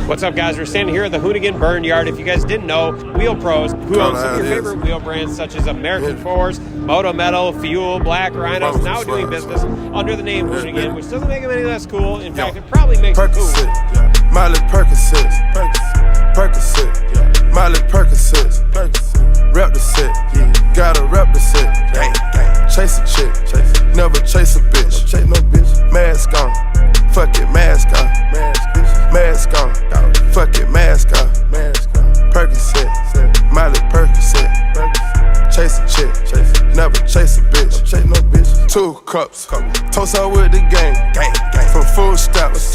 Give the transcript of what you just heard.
What's up, guys? We're standing here at the Hoonigan Burn Yard. If you guys didn't know, Wheel Pros, who owns some of your favorite wheel brands such as American Force, Moto Metal, Fuel, Black Rhinos, now doing business under the name Hoonigan, which doesn't make them any less cool. In fact, it probably makes it cool. Miley Percocet, Percocet, Miley Percocet, rep the set, gotta rep the set, chase a chick, never chase a bitch, mask on, fuck it, mask on, mask on, fuck it, mask on, Percocet, Miley Percocet, chase a chick, never chase a bitch, 2 cups, toast out with the gang, from full stops.